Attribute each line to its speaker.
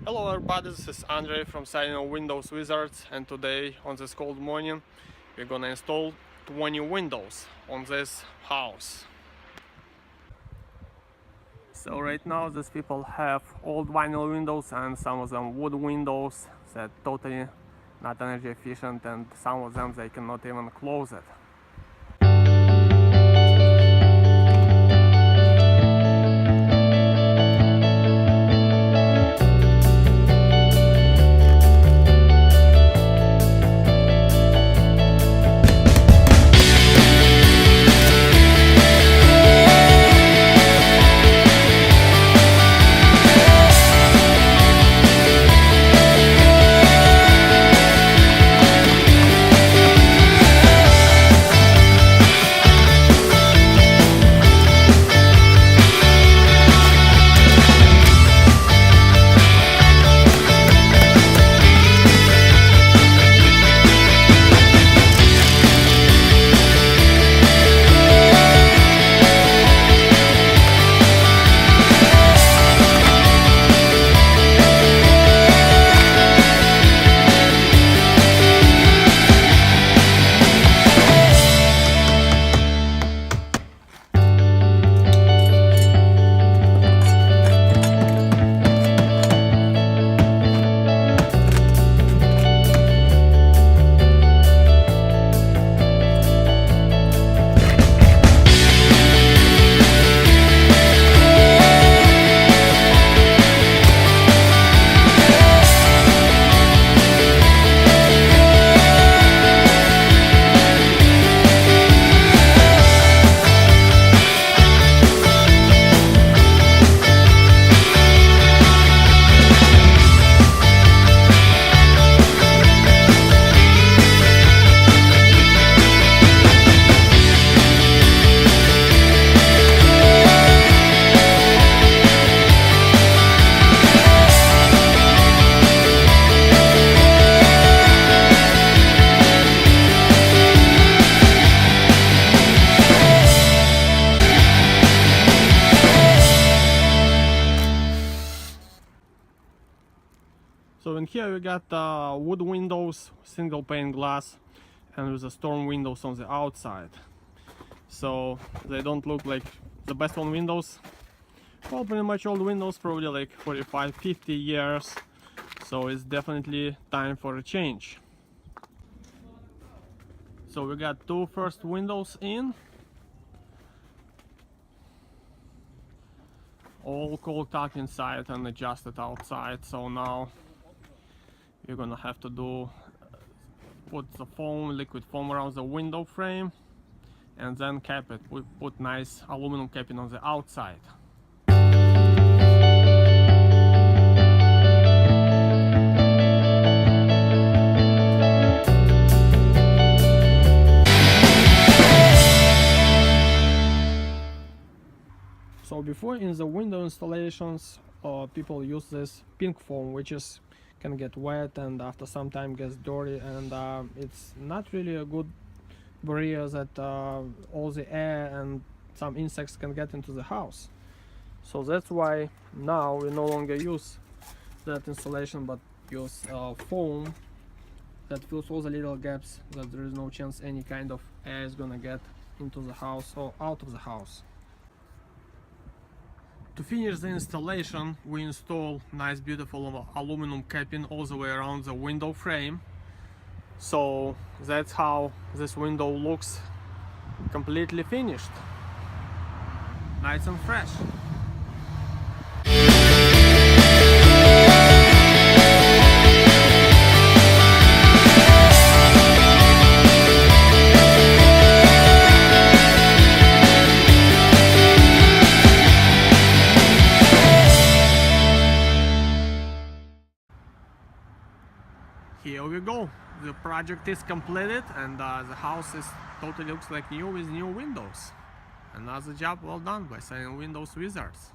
Speaker 1: Hello everybody, this is Andre from Windows Wizards, and today on this cold morning we're gonna install 20 windows on this house. So right now these people have old vinyl windows and some of them wood windows that totally not energy efficient, and some of them they cannot even close it. So in here we got wood windows, single pane glass, and with the storm windows on the outside. So they don't look like the best on windows. Well, pretty much old windows, probably like 45-50 years. So it's definitely time for a change. So we got two first windows in. All cold tucked inside and adjusted outside. So now you're gonna have to put the foam, liquid foam around the window frame and then cap it. We put nice aluminum capping on the outside. So before, in the window installations, people use this pink foam, which can get wet and after some time gets dirty, and it's not really a good barrier that all the air and some insects can get into the house. So that's why now we no longer use that insulation but use foam that fills all the little gaps, that there is no chance any kind of air is gonna get into the house or out of the house. To finish the installation, we install nice beautiful aluminum capping all the way around the window frame. So that's how this window looks completely finished. Nice and fresh. Here we go, the project is completed and the house totally looks like new with new windows. Another job well done by Windows Wizards.